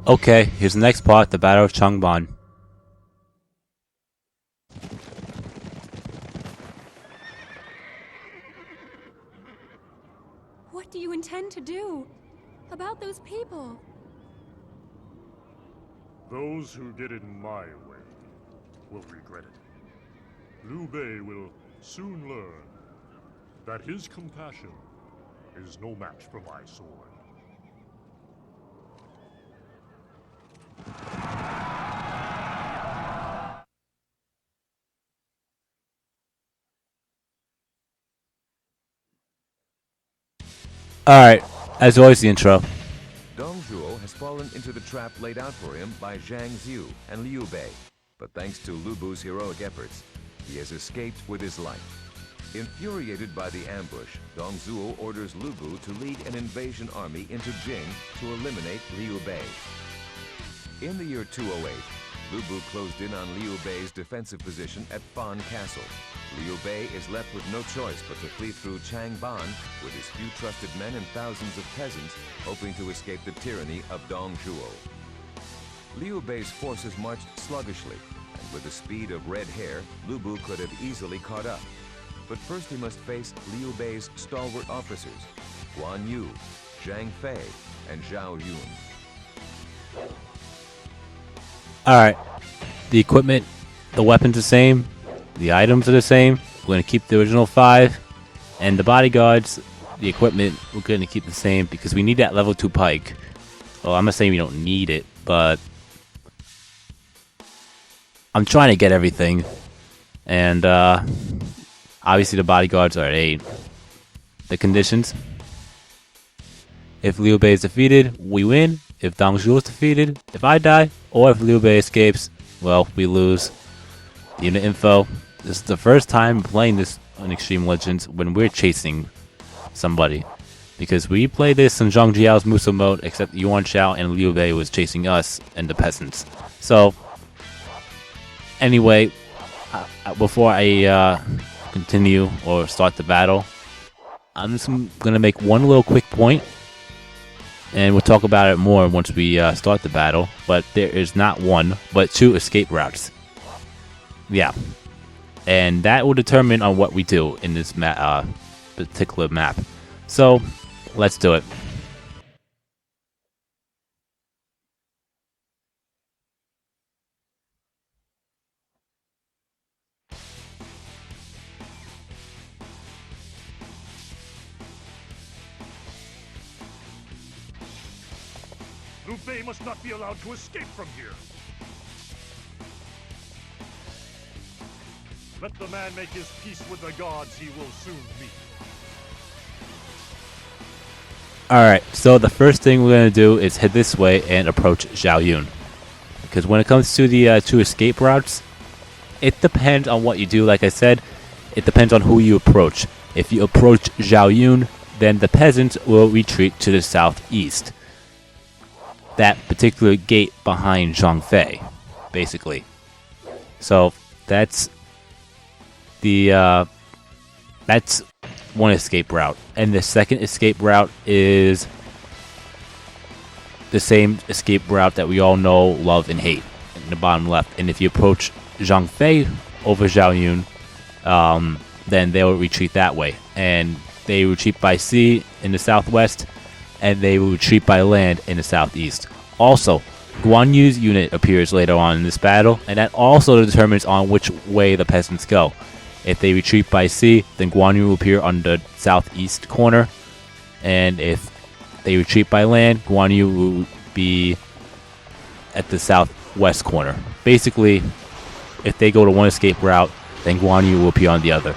Okay, here's the next part, the Battle of Changban. What do you intend to do about those people? Those who did it in my way will regret it. Liu Bei will soon learn that his compassion is no match for my sword. Alright, as always, the intro. Dong Zhuo has fallen into the trap laid out for him by Zhang Xiu and Liu Bei, but thanks to Lu Bu's heroic efforts, he has escaped with his life. Infuriated by the ambush, Dong Zhuo orders Lu Bu to lead an invasion army into Jing to eliminate Liu Bei. In the year 208, Lu Bu closed in on Liu Bei's defensive position at Fan Castle. Liu Bei is left with no choice but to flee through Changban with his few trusted men and thousands of peasants, hoping to escape the tyranny of Dong Zhuo. Liu Bei's forces marched sluggishly, and with the speed of red hair, Lu Bu could have easily caught up. But first he must face Liu Bei's stalwart officers, Guan Yu, Zhang Fei, and Zhao Yun. Alright, the equipment, the weapons are the same, the items are the same. We're going to keep the original 5, and the bodyguards, the equipment, we're going to keep the same because we need that level 2 pike. Well, I'm not saying we don't need it, but I'm trying to get everything, and obviously the bodyguards are at 8. The conditions: if Liu Bei is defeated, we win. If Dong Zhuo is defeated, if I die, or if Liu Bei escapes, well, we lose. Unit info. This is the first time playing this on Extreme Legends when we're chasing somebody. Because we played this in Zhang Jiao's Musou Mode, except Yuan Shao and Liu Bei was chasing us and the peasants. So, anyway, before I continue or start the battle, I'm just going to make one little quick point. And we'll talk about it more once we start the battle. But there is not one, but 2 escape routes. Yeah. And that will determine on what we do in this particular map. So, let's do it. Liu Bei must not be allowed to escape from here. Let the man make his peace with the gods he will soon meet. Alright, so the first thing we're going to do is head this way and approach Zhao Yun. Because when it comes to the 2 escape routes, it depends on what you do. Like I said, it depends on who you approach. If you approach Zhao Yun, then the peasants will retreat to the southeast. That particular gate behind Zhang Fei, basically. So that's the that's one escape route, and the second escape route is the same escape route that we all know, love, and hate in the bottom left. And if you approach Zhang Fei over Zhao Yun, then they will retreat that way, and they retreat by sea in the southwest, and they will retreat by land in the southeast. Also, Guan Yu's unit appears later on in this battle, and that also determines on which way the peasants go. If they retreat by sea, then Guan Yu will appear on the southeast corner, and if they retreat by land, Guan Yu will be at the southwest corner. Basically, if they go to one escape route, then Guan Yu will appear on the other.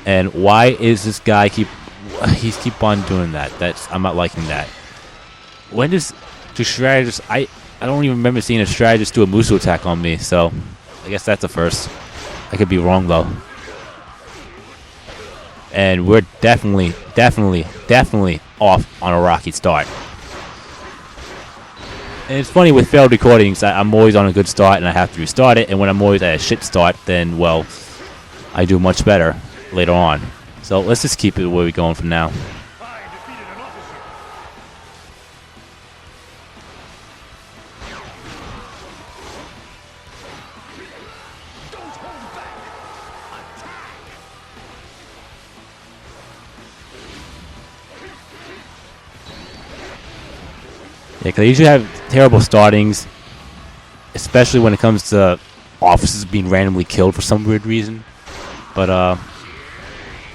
And why is this guy keep on doing that? I'm not liking that. When does the strategist... I don't even remember seeing a strategist do a Musou attack on me, so I guess that's a first. I could be wrong, though. And we're definitely off on a rocky start. And it's funny with failed recordings, I'm always on a good start and I have to restart it, and when I'm always at a shit start, then, well, I do much better later on. So let's just keep it where we're going from now. Yeah, because they usually have terrible startings, especially when it comes to officers being randomly killed for some weird reason. But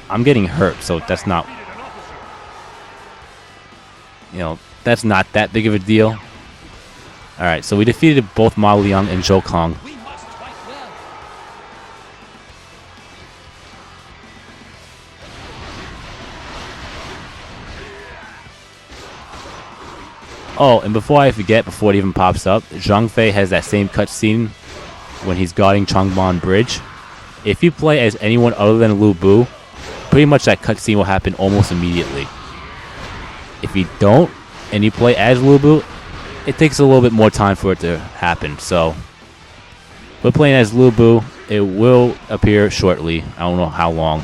I'm getting hurt, so that's not, that's not that big of a deal. All right, so we defeated both Ma Liang and Zhou Kong. We must fight well. Oh, and before I forget, before it even pops up, Zhang Fei has that same cutscene when he's guarding Changban Bridge. If you play as anyone other than Lu Bu, pretty much that cutscene will happen almost immediately. If you don't, and you play as Lu Bu, it takes a little bit more time for it to happen. So, we're playing as Lu Bu. It will appear shortly. I don't know how long.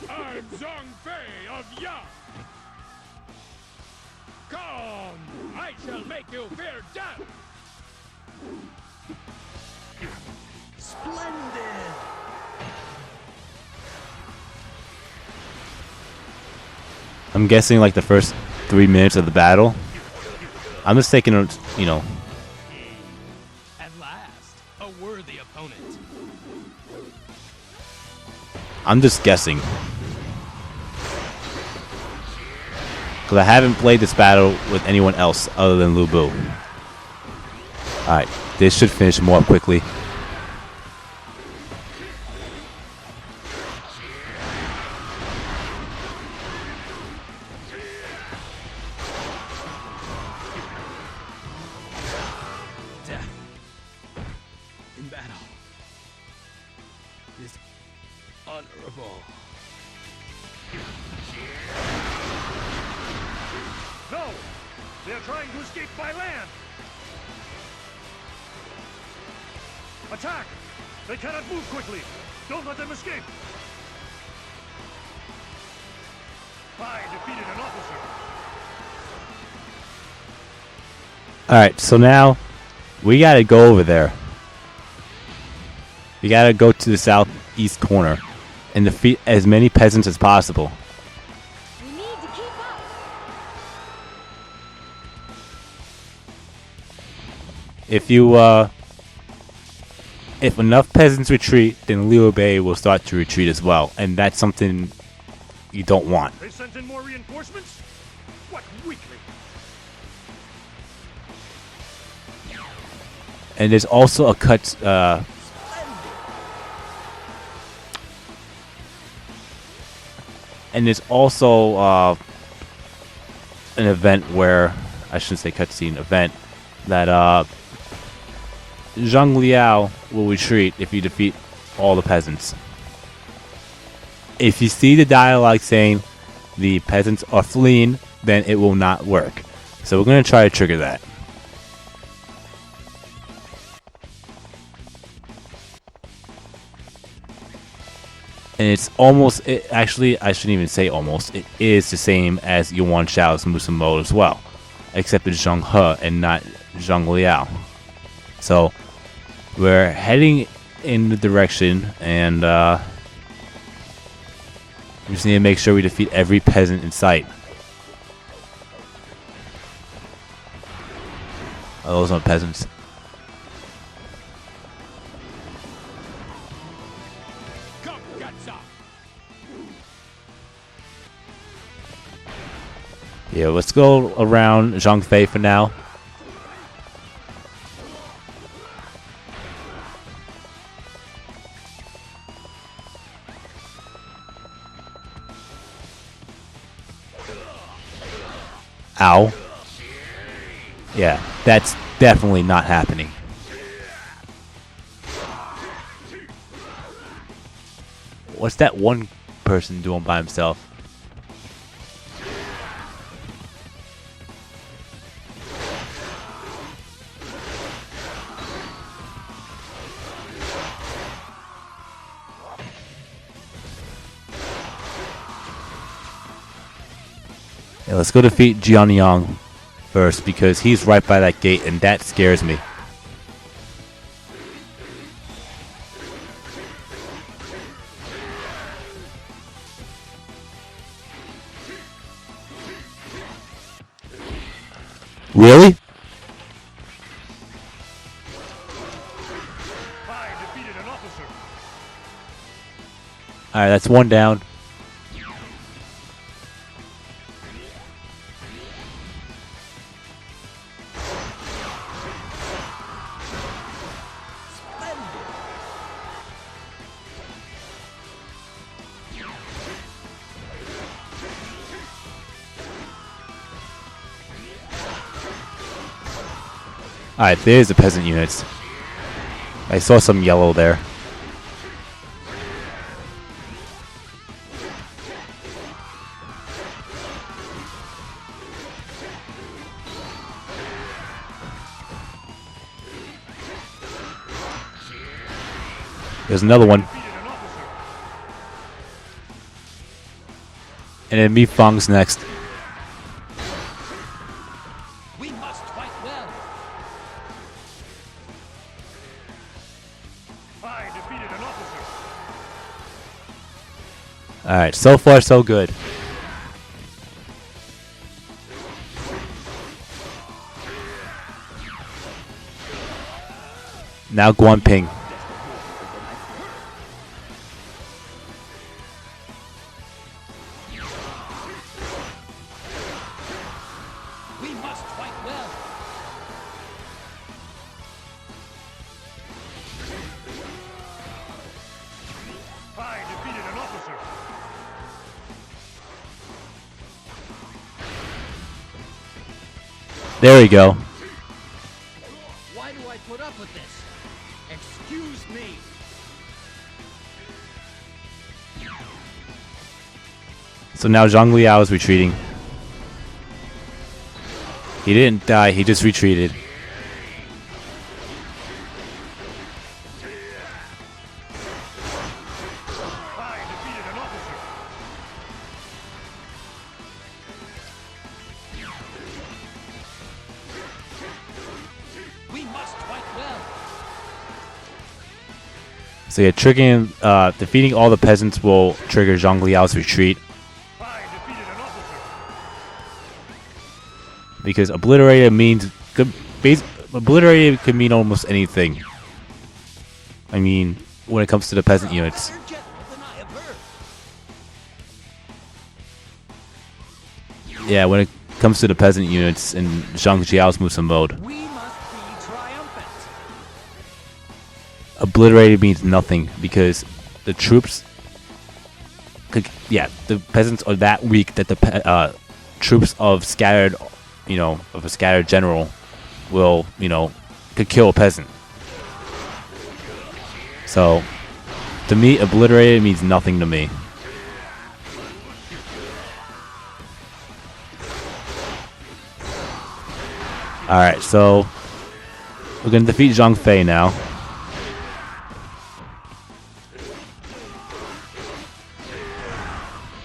I'm Zhang Fei of Ya. Come, I shall make you fear death. Splendid. I'm guessing like the first 3 minutes of the battle. I'm just taking, At last, a worthy opponent. I'm just guessing. Because I haven't played this battle with anyone else other than Lu Bu. Alright, this should finish more quickly. Death in battle is honorable. No! They are trying to escape by land! Attack! They cannot move quickly! Don't let them escape! I defeated an officer! Alright, so now we gotta go over there. We gotta go to the southeast corner and defeat as many peasants as possible. We need to keep up. If enough peasants retreat, then Liu Bei will start to retreat as well, and that's something you don't want. They sent in more reinforcements? What weakling! And there's also a and there's also an event where, I shouldn't say cutscene, event, that Zhang Liao will retreat if you defeat all the peasants. If you see the dialogue saying the peasants are fleeing, then it will not work. So we're going to try to trigger that. And it's almost, actually, I shouldn't even say almost, it is the same as Yuan Shao's Musou Mode as well. Except it's Zhang He and not Zhang Liao. So, we're heading in the direction, and we just need to make sure we defeat every peasant in sight. Oh, those aren't peasants. Come, Gatsa. Yeah, let's go around Zhang Fei for now. Ow. Yeah, that's definitely not happening. What's that one person doing by himself? Yeah, let's go defeat Jianyang first, because he's right by that gate and that scares me. Really? I defeated an officer. Alright, that's one down. Alright, there's the peasant units. I saw some yellow there. There's another one. And then Mi Fang's next. We must fight well. I defeated an officer. Alright, so far so good. Now Guanping. We must fight well. I defeated an officer. There we go. Why do I put up with this? Excuse me. So now Zhang Liao is retreating. He didn't die, he just retreated. I defeated an officer. We must fight well. So yeah, triggering, defeating all the peasants will trigger Zhang Liao's retreat. I defeated an officer. Because obliterated means obliterated could mean almost anything. I mean, when it comes to the peasant units. Better general than I have heard. Yeah, when it comes to the peasant units in Zhang Jiao's Musou Mode, We must be triumphant. obliterated means nothing because the troops, the peasants are that weak that the troops of scattered, of a scattered general will, could kill a peasant. So, to me, obliterated means nothing to me. Alright, so we're gonna defeat Zhang Fei now.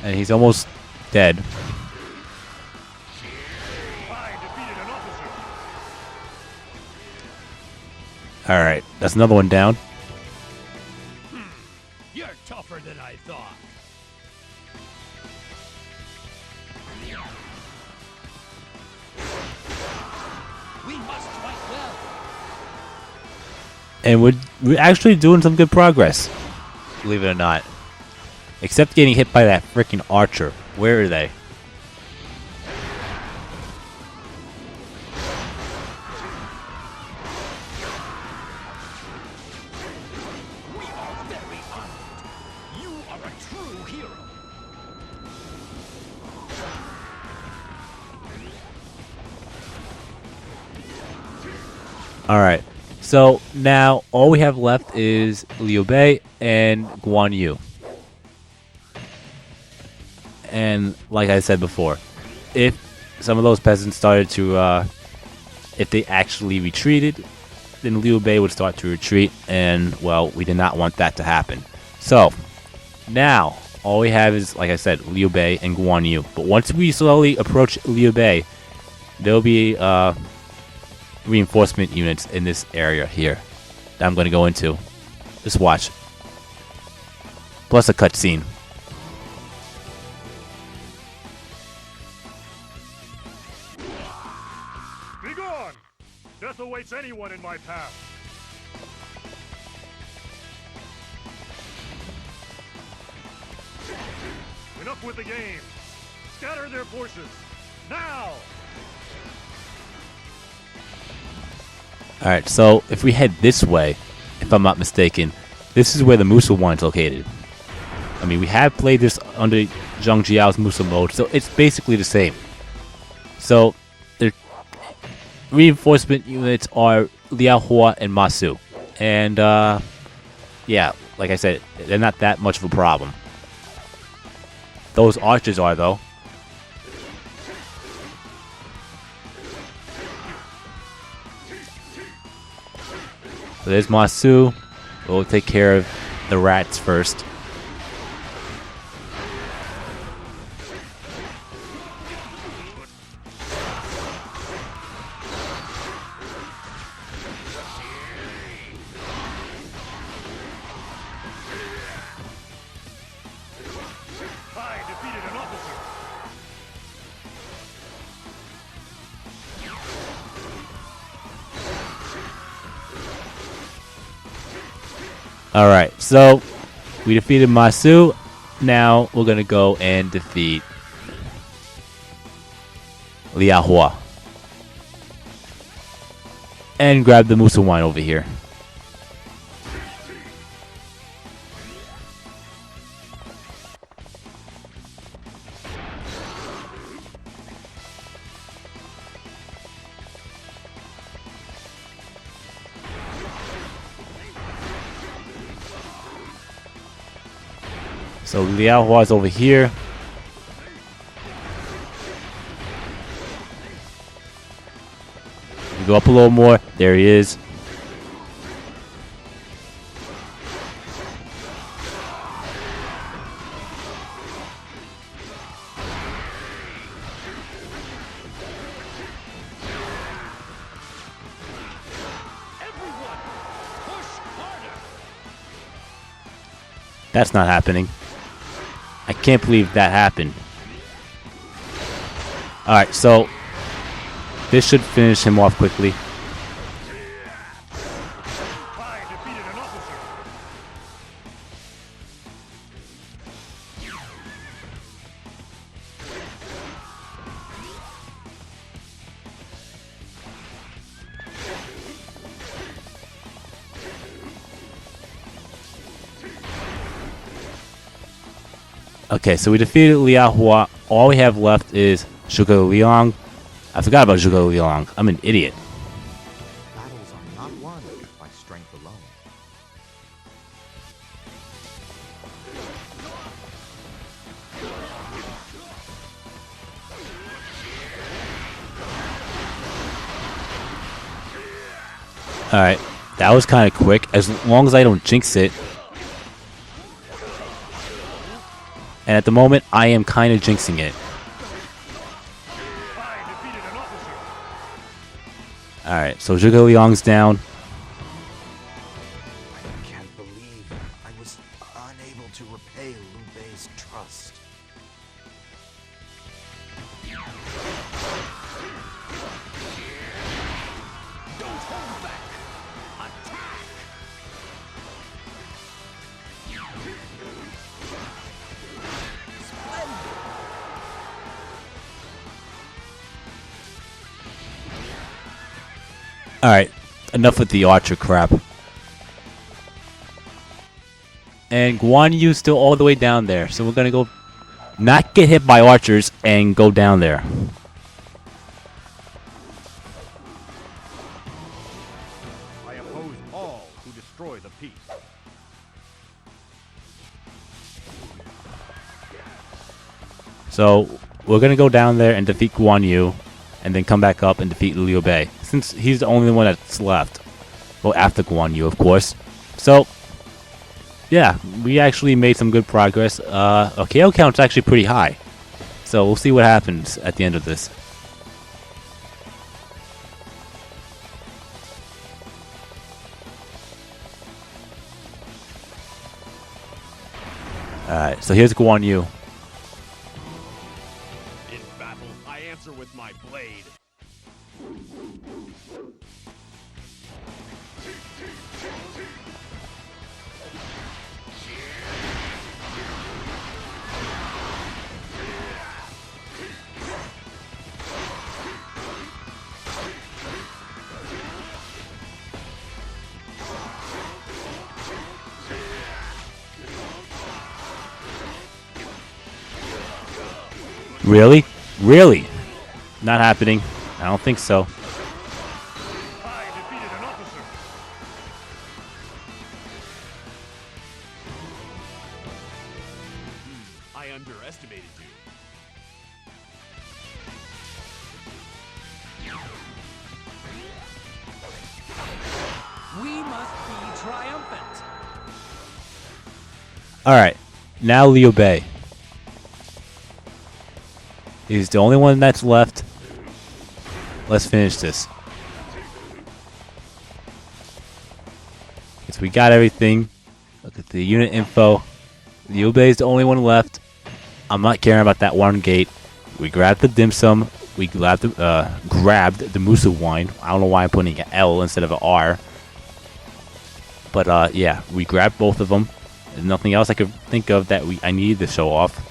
And he's almost dead. I defeated an officer. Alright, that's another one down. You're tougher than I thought. We must fight well. And we're actually doing some good progress. Believe it or not. Except getting hit by that freaking archer. Where are they? We are very honored. You are a true hero. Alright. So now all we have left is Liu Bei and Guan Yu. And like I said before, if some of those peasants started to, if they actually retreated, then Liu Bei would start to retreat, and well, we did not want that to happen. So now all we have is, like I said, Liu Bei and Guan Yu. But once we slowly approach Liu Bei, there'll be reinforcement units in this area here that I'm going to go into. Just watch. Plus a cutscene. path. Enough with the game. Scatter their forces. Now! Alright, so if we head this way, if I'm not mistaken, this is where the Musou Mode is located. I mean, we have played this under Zhang Jiao's Musou Mode, so it's basically the same. So, the reinforcement units are Liao Hua and Musou. And, yeah, like I said, they're not that much of a problem. Those archers are, though. So there's Musou. We'll take care of the rats first. I defeated an officer. Alright, so we defeated Musou. Now we're gonna go and defeat Liao Hua. And grab the Musou wine over here. So Liao Hua is over here. We go up a little more. There he is. Everyone, push harder. That's not happening. I can't believe that happened. Alright, so this should finish him off quickly. I defeated an officer. Okay, so we defeated Liao Hua. All we have left is Zhuge Liang. I forgot about Zhuge Liang. I'm an idiot. Battles are not won by strength alone. Alright, that was kind of quick. As long as I don't jinx it. And at the moment, I am kind of jinxing it. I defeated an officer. Alright, so Zhuge Liang's down. I can't believe I was unable to repay Liu Bei's trust. Don't hold back. Attack. Alright, enough with the archer crap. And Guan Yu's still all the way down there, so we're gonna go not get hit by archers and go down there. I oppose all who destroy the peace. So we're gonna go down there and defeat Guan Yu, and then come back up and defeat Liu Bei, since he's the only one that's left. Well, after Guan Yu, of course. So yeah, we actually made some good progress. Our KO count's actually pretty high, so we'll see what happens at the end of this. Alright, so here's Guan Yu. In battle, I answer with my blade. Really? Really? Not happening. I don't think so. I defeated an officer. I underestimated you. We must be triumphant. Alright. Now Liu Bei. He's the only one that's left. Let's finish this. Because we got everything. Look at the unit info. Liu Bei is the only one left. I'm not caring about that one gate. We grabbed the dim sum. We grabbed the Musou wine. I don't know why I'm putting an L instead of an R. But yeah, we grabbed both of them. There's nothing else I could think of that I needed to show off.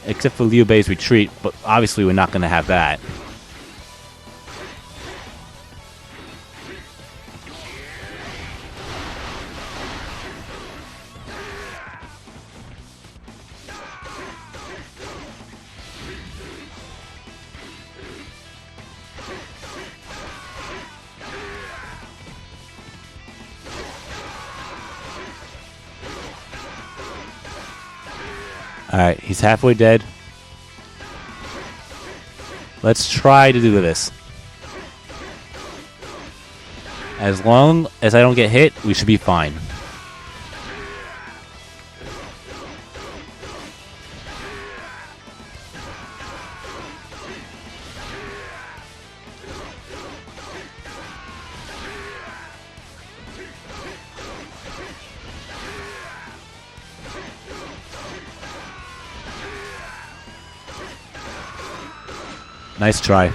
Except for Liu Bei's retreat, but obviously we're not going to have that. Alright, he's halfway dead. Let's try to do this. As long as I don't get hit, we should be fine. Nice try.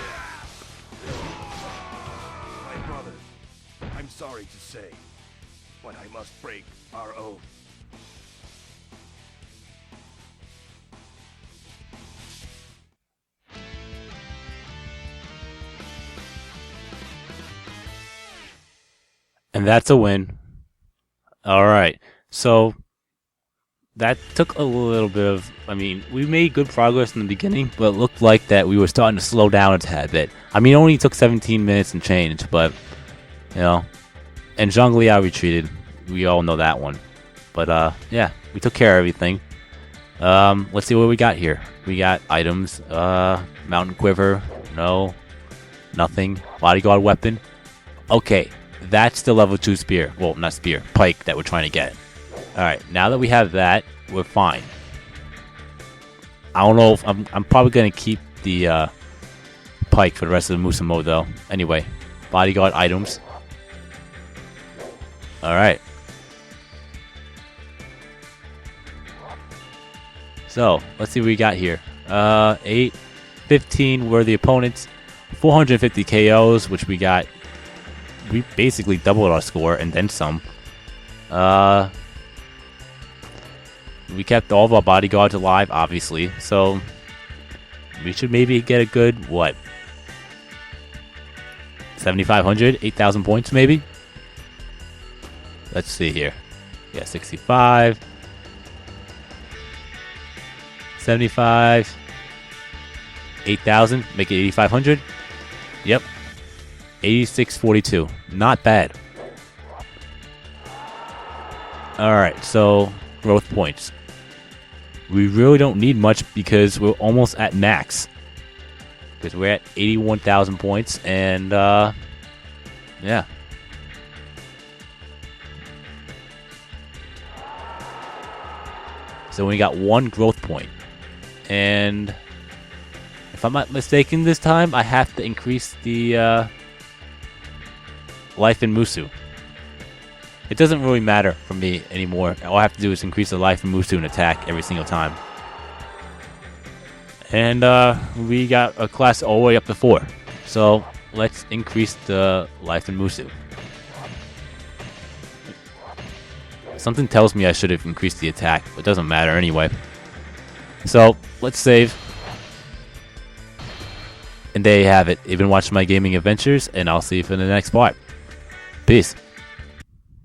My brother, I'm sorry to say, but I must break our oath. And that's a win. Alright, so that took a little bit of, I mean, we made good progress in the beginning, but it looked like that we were starting to slow down a tad bit. I mean, it only took 17 minutes and change, but, you know, and Zhang Liao retreated. We all know that one. But, yeah, we took care of everything. Let's see what we got here. We got items, mountain quiver, no, nothing, bodyguard weapon. Okay, that's the level 2 spear. Well, not spear, pike that we're trying to get. Alright, now that we have that, we're fine. I don't know if I'm probably going to keep the pike for the rest of the Musou Mode though. Anyway, bodyguard items. Alright. So, let's see what we got here. 8, 15 were the opponents. 450 KOs, which we got. We basically doubled our score and then some. We kept all of our bodyguards alive, obviously, so we should maybe get a good, what, 7,500, 8,000 points maybe? Let's see here. Yeah, 65, 75, 8,000, make it 8,500. Yep, 8642, not bad. Alright, so growth points. We really don't need much because we're almost at max. Because we're at 81,000 points and yeah. So we got 1 growth point. And if I'm not mistaken this time, I have to increase the life in Musou. It doesn't really matter for me anymore. All I have to do is increase the life in Musou and attack every single time. And we got a class all the way up to 4. So let's increase the life in Musou. Something tells me I should have increased the attack, but it doesn't matter anyway. So let's save. And there you have it. You've been watching my gaming adventures, and I'll see you for the next part. Peace.